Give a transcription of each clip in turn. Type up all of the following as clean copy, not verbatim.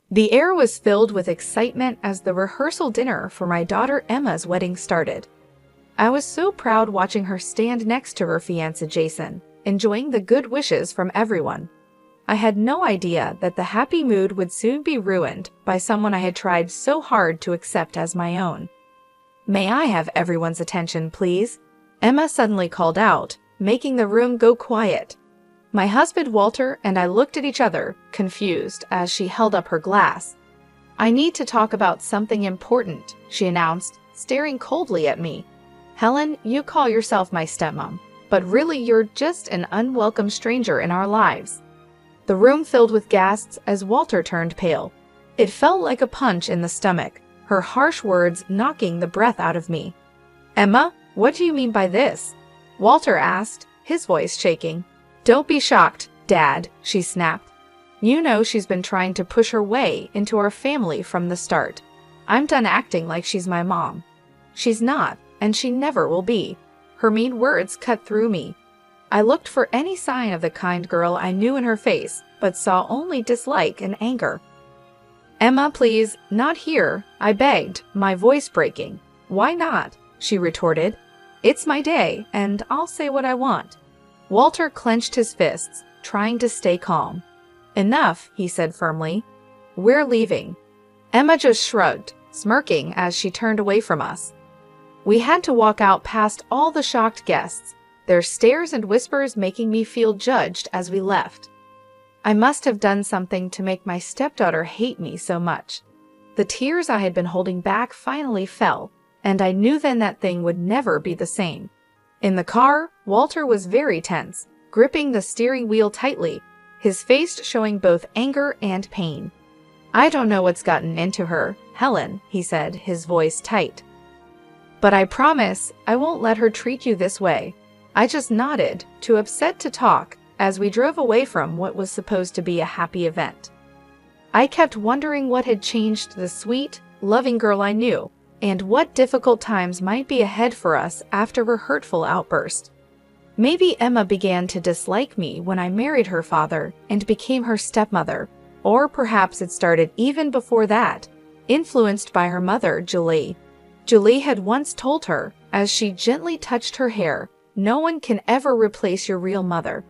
The air was filled with excitement as the rehearsal dinner for my daughter Emma's wedding started. I was so proud watching her stand next to her fiancé Jason, enjoying the good wishes from everyone. I had no idea that the happy mood would soon be ruined by someone I had tried so hard to accept as my own. "May I have everyone's attention, please?" Emma suddenly called out, making the room go quiet. My husband Walter and I looked at each other, confused, as she held up her glass. "I need to talk about something important," she announced, staring coldly at me. "Helen, you call yourself my stepmom, but really you're just an unwelcome stranger in our lives." The room filled with gasps as Walter turned pale. It felt like a punch in the stomach, her harsh words knocking the breath out of me. "Emma, what do you mean by this?" Walter asked, his voice shaking. "Don't be shocked, Dad," she snapped. "You know she's been trying to push her way into our family from the start. I'm done acting like she's my mom. She's not, and she never will be." Her mean words cut through me. I looked for any sign of the kind girl I knew in her face, but saw only dislike and anger. "Emma, please, not here," I begged, my voice breaking. "Why not?" she retorted. "It's my day, and I'll say what I want." Walter clenched his fists, trying to stay calm. "Enough," he said firmly. "We're leaving." Emma just shrugged, smirking as she turned away from us. We had to walk out past all the shocked guests, their stares and whispers making me feel judged as we left. I must have done something to make my stepdaughter hate me so much. The tears I had been holding back finally fell, and I knew then that thing would never be the same. In the car, Walter was very tense, gripping the steering wheel tightly, his face showing both anger and pain. "I don't know what's gotten into her, Helen," he said, his voice tight. "But I promise I won't let her treat you this way." I just nodded, too upset to talk, as we drove away from what was supposed to be a happy event. I kept wondering what had changed the sweet, loving girl I knew, and what difficult times might be ahead for us after her hurtful outburst. Maybe Emma began to dislike me when I married her father and became her stepmother, or perhaps it started even before that, influenced by her mother, Julie. Julie had once told her, as she gently touched her hair, "No one can ever replace your real mother."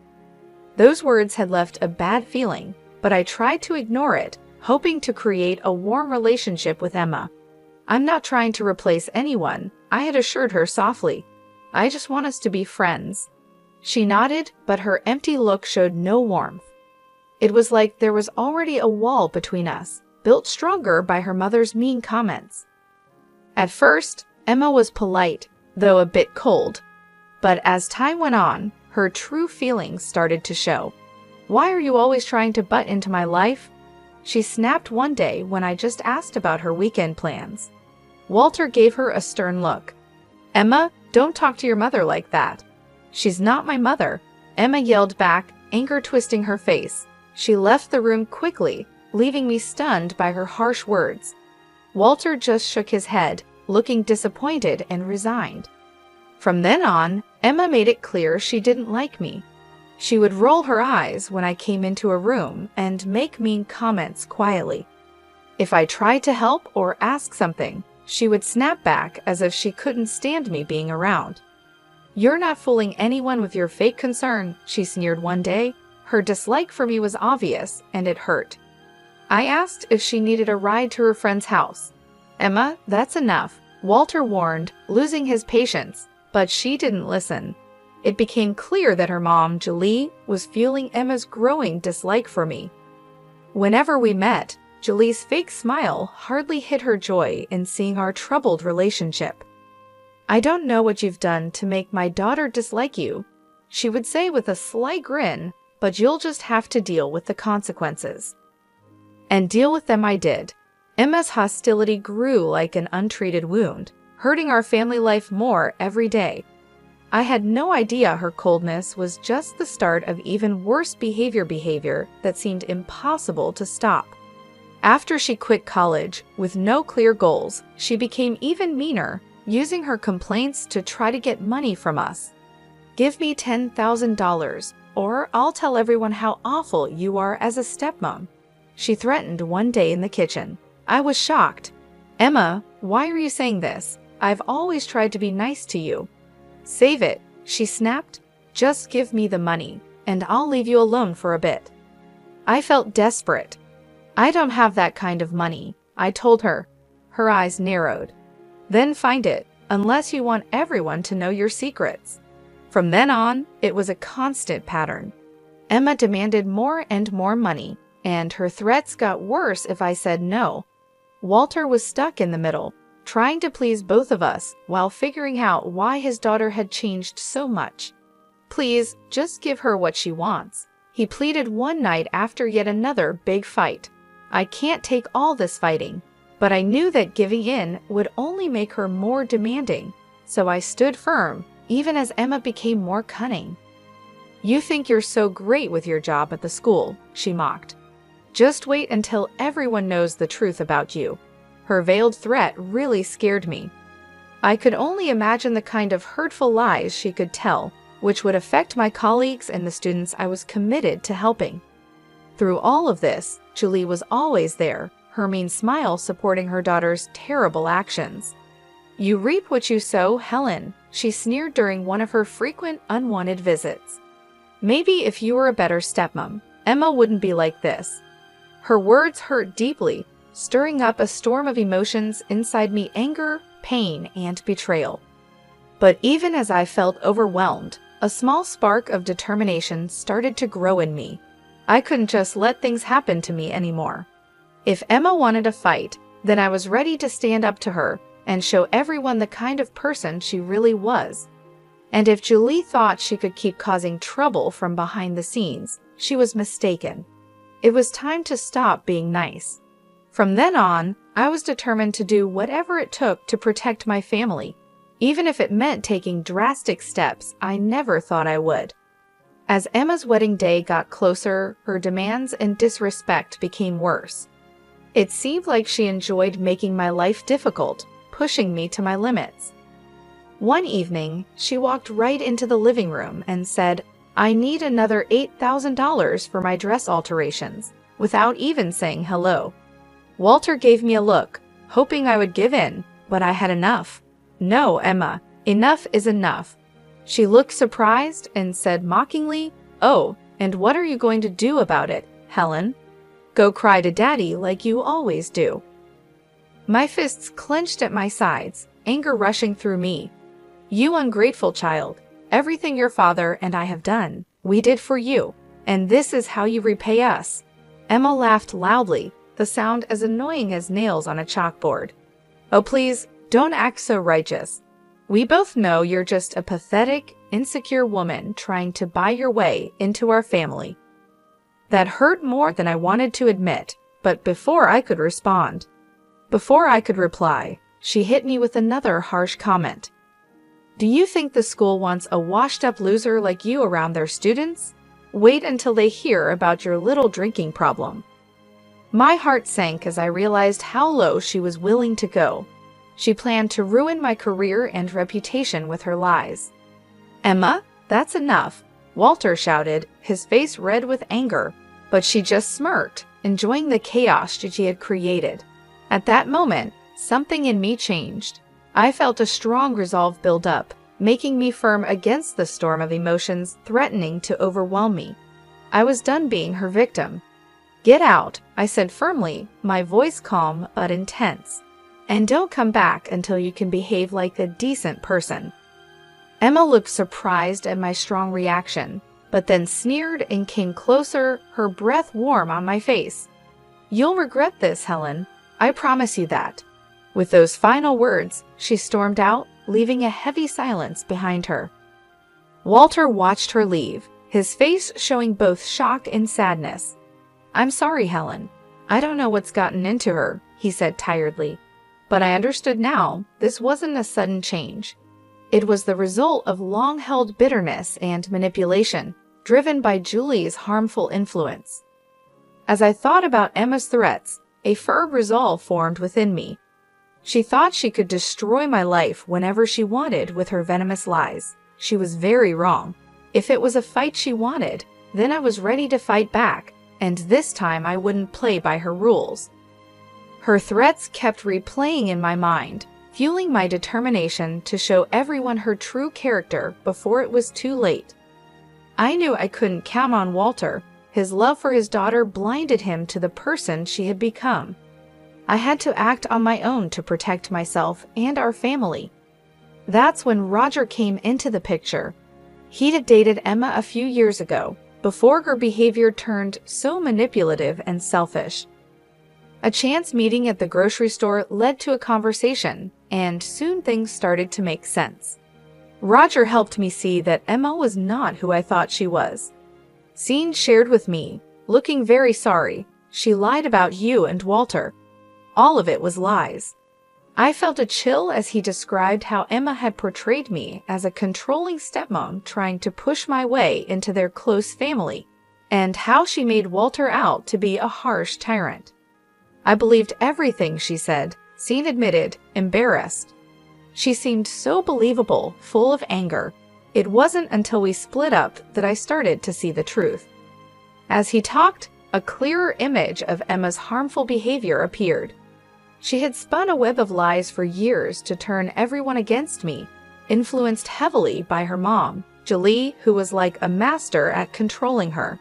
Those words had left a bad feeling, but I tried to ignore it, hoping to create a warm relationship with Emma. "I'm not trying to replace anyone," I had assured her softly. "I just want us to be friends." She nodded, but her empty look showed no warmth. It was like there was already a wall between us, built stronger by her mother's mean comments. At first, Emma was polite, though a bit cold. But as time went on, her true feelings started to show. "Why are you always trying to butt into my life?" she snapped one day when I just asked about her weekend plans. Walter gave her a stern look. "Emma, don't talk to your mother like that." "She's not my mother," Emma yelled back, anger twisting her face. She left the room quickly, leaving me stunned by her harsh words. Walter just shook his head, looking disappointed and resigned. From then on, Emma made it clear she didn't like me. She would roll her eyes when I came into a room and make mean comments quietly. If I tried to help or ask something, she would snap back as if she couldn't stand me being around. "You're not fooling anyone with your fake concern," she sneered one day. Her dislike for me was obvious, and it hurt. I asked if she needed a ride to her friend's house. "Emma, that's enough," Walter warned, losing his patience, but she didn't listen. It became clear that her mom, Julie, was fueling Emma's growing dislike for me. Whenever we met, Julie's fake smile hardly hid her joy in seeing our troubled relationship. "I don't know what you've done to make my daughter dislike you," she would say with a slight grin, "but you'll just have to deal with the consequences." And deal with them I did. Emma's hostility grew like an untreated wound, hurting our family life more every day. I had no idea her coldness was just the start of even worse behavior that seemed impossible to stop. After she quit college, with no clear goals, she became even meaner, using her complaints to try to get money from us. "Give me $10,000, or I'll tell everyone how awful you are as a stepmom," she threatened one day in the kitchen. I was shocked. "Emma, why are you saying this? I've always tried to be nice to you." "Save it," she snapped. "Just give me the money, and I'll leave you alone for a bit." I felt desperate. "I don't have that kind of money," I told her. Her eyes narrowed. "Then find it, unless you want everyone to know your secrets." From then on, it was a constant pattern. Emma demanded more and more money, and her threats got worse if I said no. Walter was stuck in the middle, trying to please both of us while figuring out why his daughter had changed so much. "Please, just give her what she wants," he pleaded one night after yet another big fight. "I can't take all this fighting." But I knew that giving in would only make her more demanding, so I stood firm, even as Emma became more cunning. "You think you're so great with your job at the school," she mocked. "Just wait until everyone knows the truth about you." Her veiled threat really scared me. I could only imagine the kind of hurtful lies she could tell, which would affect my colleagues and the students I was committed to helping. Through all of this, Julie was always there, her mean smile supporting her daughter's terrible actions. "You reap what you sow, Helen," she sneered during one of her frequent unwanted visits. "Maybe if you were a better stepmom, Emma wouldn't be like this." Her words hurt deeply, stirring up a storm of emotions inside me: anger, pain, and betrayal. But even as I felt overwhelmed, a small spark of determination started to grow in me. I couldn't just let things happen to me anymore. If Emma wanted a fight, then I was ready to stand up to her and show everyone the kind of person she really was. And if Julie thought she could keep causing trouble from behind the scenes, she was mistaken. It was time to stop being nice. From then on, I was determined to do whatever it took to protect my family, even if it meant taking drastic steps I never thought I would. As Emma's wedding day got closer, her demands and disrespect became worse. It seemed like she enjoyed making my life difficult, pushing me to my limits. One evening, she walked right into the living room and said, "I need another $8,000 for my dress alterations," without even saying hello. Walter gave me a look, hoping I would give in, but I had enough. "No, Emma, enough is enough." She looked surprised and said mockingly, "Oh, and what are you going to do about it, Helen? Go cry to Daddy like you always do." My fists clenched at my sides, anger rushing through me. "You ungrateful child. Everything your father and I have done, we did for you, and this is how you repay us." Emma laughed loudly, the sound as annoying as nails on a chalkboard. "Oh, please, don't act so righteous. We both know you're just a pathetic, insecure woman trying to buy your way into our family." That hurt more than I wanted to admit, but before I could reply, she hit me with another harsh comment. "Do you think the school wants a washed-up loser like you around their students? Wait until they hear about your little drinking problem." My heart sank as I realized how low she was willing to go. She planned to ruin my career and reputation with her lies. "Emma, that's enough," Walter shouted, his face red with anger, but she just smirked, enjoying the chaos she had created. At that moment, something in me changed. I felt a strong resolve build up, making me firm against the storm of emotions threatening to overwhelm me. I was done being her victim. "Get out," I said firmly, my voice calm but intense. "And don't come back until you can behave like a decent person." Emma looked surprised at my strong reaction, but then sneered and came closer, her breath warm on my face. "You'll regret this, Helen. I promise you that." With those final words, she stormed out, leaving a heavy silence behind her. Walter watched her leave, his face showing both shock and sadness. "I'm sorry, Helen. I don't know what's gotten into her," he said tiredly. But I understood now, this wasn't a sudden change. It was the result of long-held bitterness and manipulation, driven by Julie's harmful influence. As I thought about Emma's threats, a firm resolve formed within me. She thought she could destroy my life whenever she wanted with her venomous lies. She was very wrong. If it was a fight she wanted, then I was ready to fight back, and this time I wouldn't play by her rules. Her threats kept replaying in my mind, fueling my determination to show everyone her true character before it was too late. I knew I couldn't count on Walter. His love for his daughter blinded him to the person she had become. I had to act on my own to protect myself and our family. That's when Roger came into the picture. He'd have dated Emma a few years ago, before her behavior turned so manipulative and selfish. A chance meeting at the grocery store led to a conversation, and soon things started to make sense. Roger helped me see that Emma was not who I thought she was. Sean shared with me, looking very sorry, "She lied about you and Walter. All of it was lies." I felt a chill as he described how Emma had portrayed me as a controlling stepmom trying to push my way into their close family, and how she made Walter out to be a harsh tyrant. I believed everything she said, Sean admitted, embarrassed. She seemed so believable, full of anger. It wasn't until we split up that I started to see the truth. As he talked, a clearer image of Emma's harmful behavior appeared. She had spun a web of lies for years to turn everyone against me, influenced heavily by her mom, Julie, who was like a master at controlling her.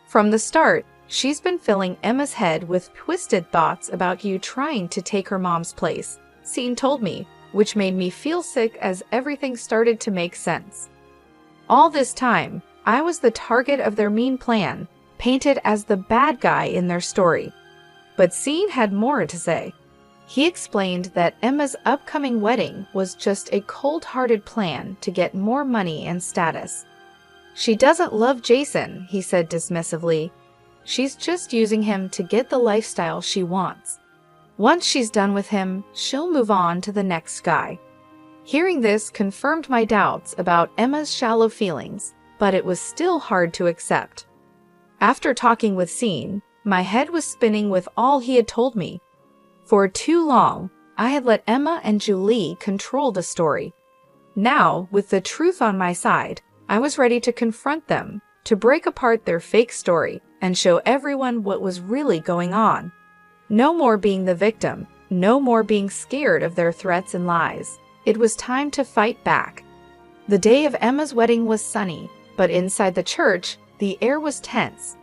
From the start, she's been filling Emma's head with twisted thoughts about you trying to take her mom's place, Sean told me, which made me feel sick as everything started to make sense. All this time, I was the target of their mean plan, painted as the bad guy in their story. But Sean had more to say. He explained that Emma's upcoming wedding was just a cold-hearted plan to get more money and status. "She doesn't love Jason," he said dismissively. "She's just using him to get the lifestyle she wants. Once she's done with him, she'll move on to the next guy." Hearing this confirmed my doubts about Emma's shallow feelings, but it was still hard to accept. After talking with Sean, my head was spinning with all he had told me. For too long, I had let Emma and Julie control the story. Now, with the truth on my side, I was ready to confront them, to break apart their fake story, and show everyone what was really going on. No more being the victim, no more being scared of their threats and lies. It was time to fight back. The day of Emma's wedding was sunny, but inside the church, the air was tense.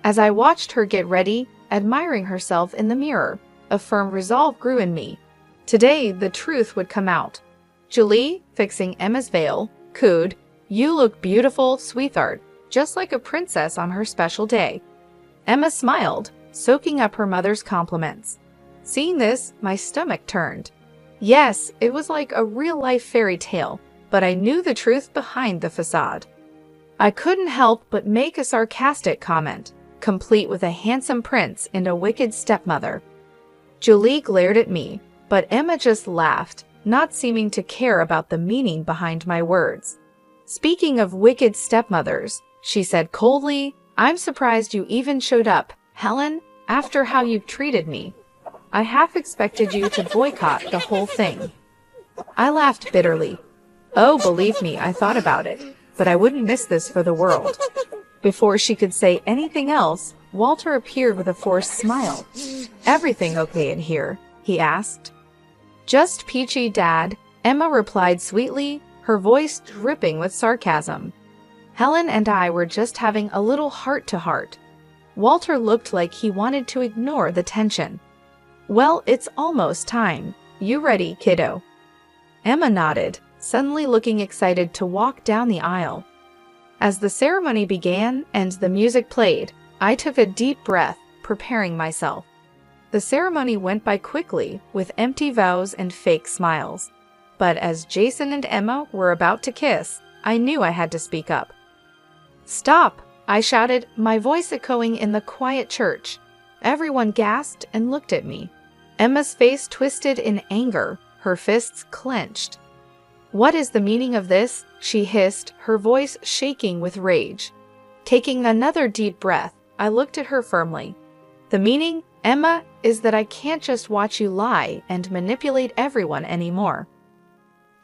As I watched her get ready, admiring herself in the mirror, a firm resolve grew in me. Today, the truth would come out. Julie, fixing Emma's veil, cooed, "You look beautiful, sweetheart, just like a princess on her special day." Emma smiled, soaking up her mother's compliments. Seeing this, my stomach turned. Yes, it was like a real-life fairy tale, but I knew the truth behind the facade. I couldn't help but make a sarcastic comment, complete with a handsome prince and a wicked stepmother. Julie glared at me, but Emma just laughed, not seeming to care about the meaning behind my words. "Speaking of wicked stepmothers," she said coldly, "I'm surprised you even showed up, Helen, after how you've treated me. I half expected you to boycott the whole thing." I laughed bitterly. "Oh, believe me, I thought about it, but I wouldn't miss this for the world." Before she could say anything else, Walter appeared with a forced smile. "Everything okay in here?" he asked. "Just peachy, Dad," Emma replied sweetly, her voice dripping with sarcasm. Helen and I were just having a little heart-to-heart. Walter looked like he wanted to ignore the tension. "Well, it's almost time. You ready, kiddo?" Emma nodded, suddenly looking excited to walk down the aisle. As the ceremony began and the music played, I took a deep breath, preparing myself. The ceremony went by quickly, with empty vows and fake smiles. But as Jason and Emma were about to kiss, I knew I had to speak up. "Stop!" I shouted, my voice echoing in the quiet church. Everyone gasped and looked at me. Emma's face twisted in anger, her fists clenched. "What is the meaning of this?" she hissed, her voice shaking with rage. Taking another deep breath, I looked at her firmly. "The meaning, Emma, is that I can't just watch you lie and manipulate everyone anymore."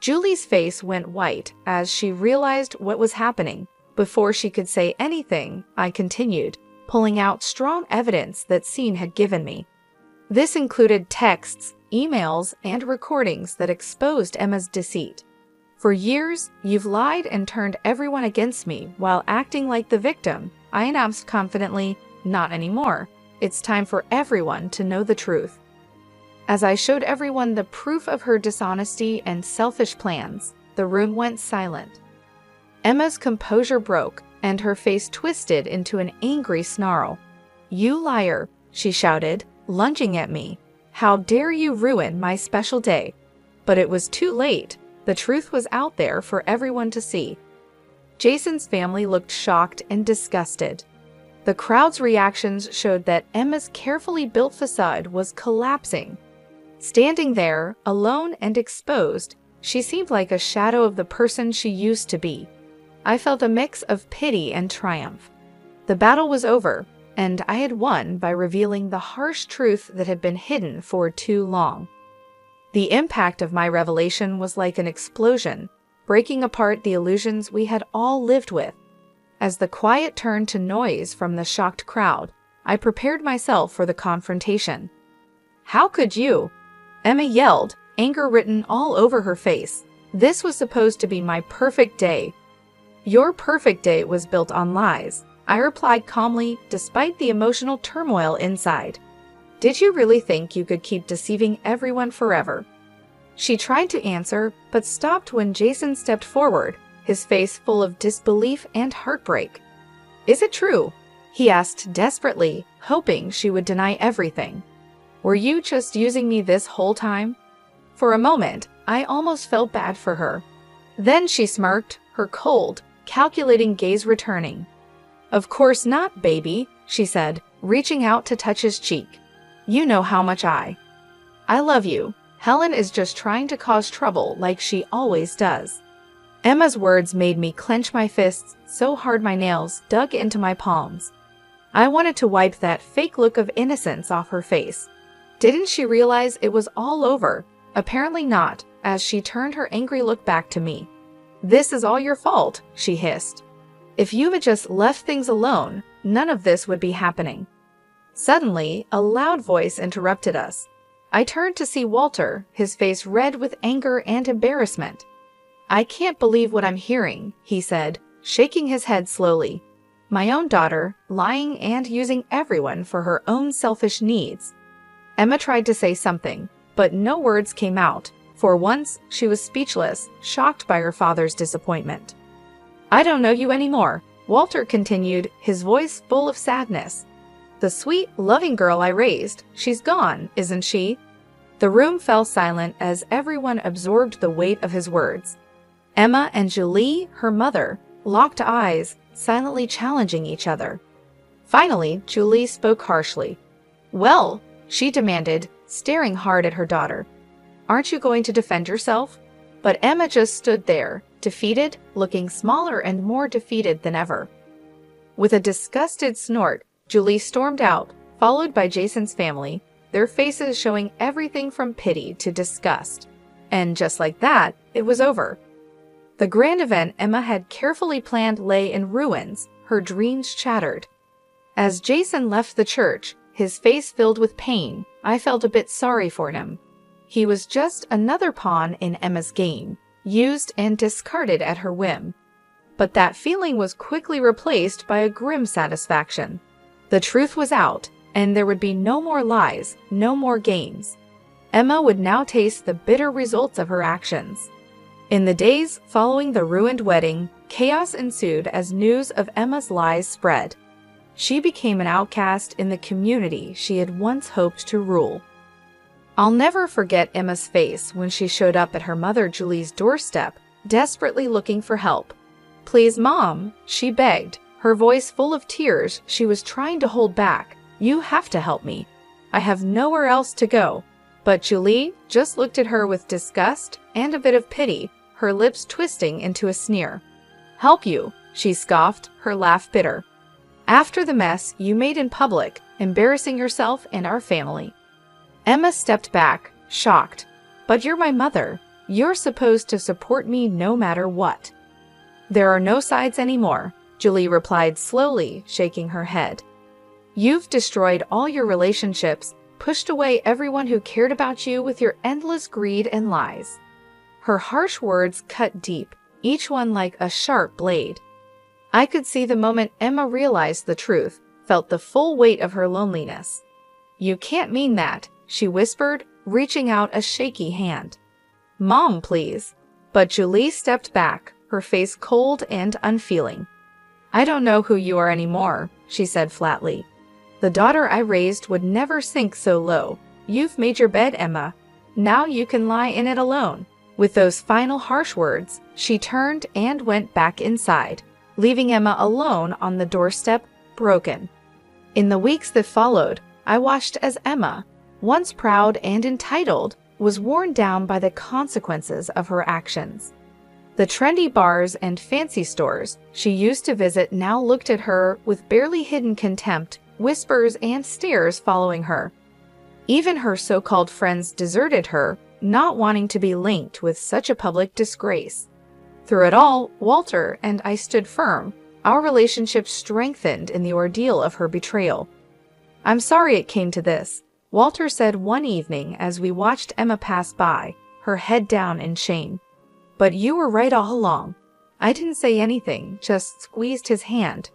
Julie's face went white as she realized what was happening. Before she could say anything, I continued. pulling out strong evidence that Scene had given me. This included texts, emails, and recordings that exposed Emma's deceit. For years, you've lied and turned everyone against me while acting like the victim, I announced confidently. Not anymore. It's time for everyone to know the truth. As I showed everyone the proof of her dishonesty and selfish plans, the room went silent. Emma's composure broke, and her face twisted into an angry snarl. "You liar," she shouted, lunging at me. "How dare you ruin my special day?" But it was too late. The truth was out there for everyone to see. Jason's family looked shocked and disgusted. The crowd's reactions showed that Emma's carefully built facade was collapsing. Standing there, alone and exposed, she seemed like a shadow of the person she used to be. I felt a mix of pity and triumph. The battle was over, and I had won by revealing the harsh truth that had been hidden for too long. The impact of my revelation was like an explosion, breaking apart the illusions we had all lived with. As the quiet turned to noise from the shocked crowd, I prepared myself for the confrontation. "How could you?" Emma yelled, anger written all over her face. "This was supposed to be my perfect day." "Your perfect day was built on lies," I replied calmly, despite the emotional turmoil inside. "Did you really think you could keep deceiving everyone forever?" She tried to answer, but stopped when Jason stepped forward, his face full of disbelief and heartbreak. "Is it true?" he asked desperately, hoping she would deny everything. "Were you just using me this whole time?" For a moment, I almost felt bad for her. Then she smirked, her cold, calculating gaze returning. "Of course not, baby," she said, reaching out to touch his cheek. "You know how much I love you. Helen is just trying to cause trouble like she always does." Emma's words made me clench my fists so hard my nails dug into my palms. I wanted to wipe that fake look of innocence off her face. Didn't she realize it was all over? Apparently not, as she turned her angry look back to me. "This is all your fault," she hissed. "If you had just left things alone, none of this would be happening." Suddenly, a loud voice interrupted us. I turned to see Walter, his face red with anger and embarrassment. "I can't believe what I'm hearing," he said, shaking his head slowly. "My own daughter, lying and using everyone for her own selfish needs." Emma tried to say something, but no words came out. For once, she was speechless, shocked by her father's disappointment. "I don't know you anymore," Walter continued, his voice full of sadness. "The sweet, loving girl I raised, she's gone, isn't she?" The room fell silent as everyone absorbed the weight of his words. Emma and Julie, her mother, locked eyes, silently challenging each other. Finally, Julie spoke harshly. "Well," she demanded, staring hard at her daughter, "aren't you going to defend yourself?" But Emma just stood there, defeated, looking smaller and more defeated than ever. With a disgusted snort, Julie stormed out, followed by Jason's family, their faces showing everything from pity to disgust. And just like that, it was over. The grand event Emma had carefully planned lay in ruins, her dreams shattered. As Jason left the church, his face filled with pain, I felt a bit sorry for him. He was just another pawn in Emma's game, used and discarded at her whim. But that feeling was quickly replaced by a grim satisfaction. The truth was out, and there would be no more lies, no more games. Emma would now taste the bitter results of her actions. In the days following the ruined wedding, chaos ensued as news of Emma's lies spread. She became an outcast in the community she had once hoped to rule. I'll never forget Emma's face when she showed up at her mother Julie's doorstep, desperately looking for help. "Please, Mom," she begged, her voice full of tears she was trying to hold back. "You have to help me. I have nowhere else to go." But Julie just looked at her with disgust and a bit of pity, her lips twisting into a sneer. "Help you?" she scoffed, her laugh bitter. "After the mess you made in public, embarrassing yourself and our family." Emma stepped back, shocked. "But you're my mother. You're supposed to support me no matter what." "There are no sides anymore," Julie replied slowly, shaking her head. You've destroyed all your relationships, pushed away everyone who cared about you with your endless greed and lies." Her harsh words cut deep, each one like a sharp blade. I could see the moment Emma realized the truth, felt the full weight of her loneliness. "You can't mean that," she whispered, reaching out a shaky hand. "Mom, please." But Julie stepped back, her face cold and unfeeling. "I don't know who you are anymore," she said flatly. "The daughter I raised would never sink so low. You've made your bed, Emma. Now you can lie in it alone." With those final harsh words, she turned and went back inside, leaving Emma alone on the doorstep, broken. In the weeks that followed, I watched as Emma, once proud and entitled, was worn down by the consequences of her actions. The trendy bars and fancy stores she used to visit now looked at her with barely hidden contempt, whispers and stares following her. Even her so-called friends deserted her, not wanting to be linked with such a public disgrace. Through it all, Walter and I stood firm, our relationship strengthened in the ordeal of her betrayal. "I'm sorry it came to this," Walter said one evening as we watched Emma pass by, her head down in shame. "But you were right all along." I didn't say anything, just squeezed his hand.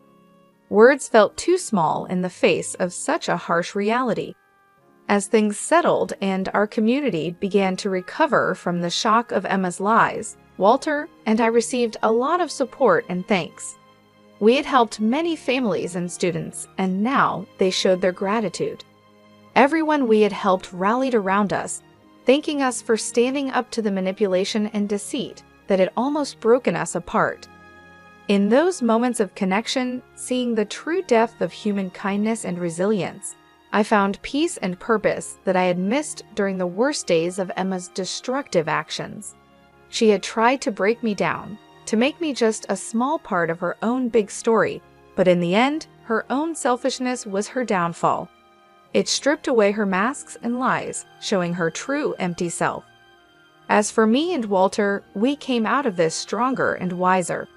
Words felt too small in the face of such a harsh reality. As things settled and our community began to recover from the shock of Emma's lies, Walter and I received a lot of support and thanks. We had helped many families and students, and now they showed their gratitude. Everyone we had helped rallied around us, thanking us for standing up to the manipulation and deceit that had almost broken us apart. In those moments of connection, seeing the true depth of human kindness and resilience, I found peace and purpose that I had missed during the worst days of Emma's destructive actions. She had tried to break me down, to make me just a small part of her own big story, but in the end, her own selfishness was her downfall. It stripped away her masks and lies, showing her true empty self. As for me and Walter, we came out of this stronger and wiser.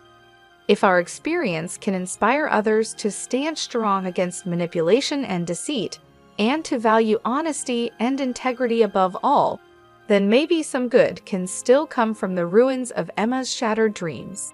If our experience can inspire others to stand strong against manipulation and deceit, and to value honesty and integrity above all, then maybe some good can still come from the ruins of Emma's shattered dreams.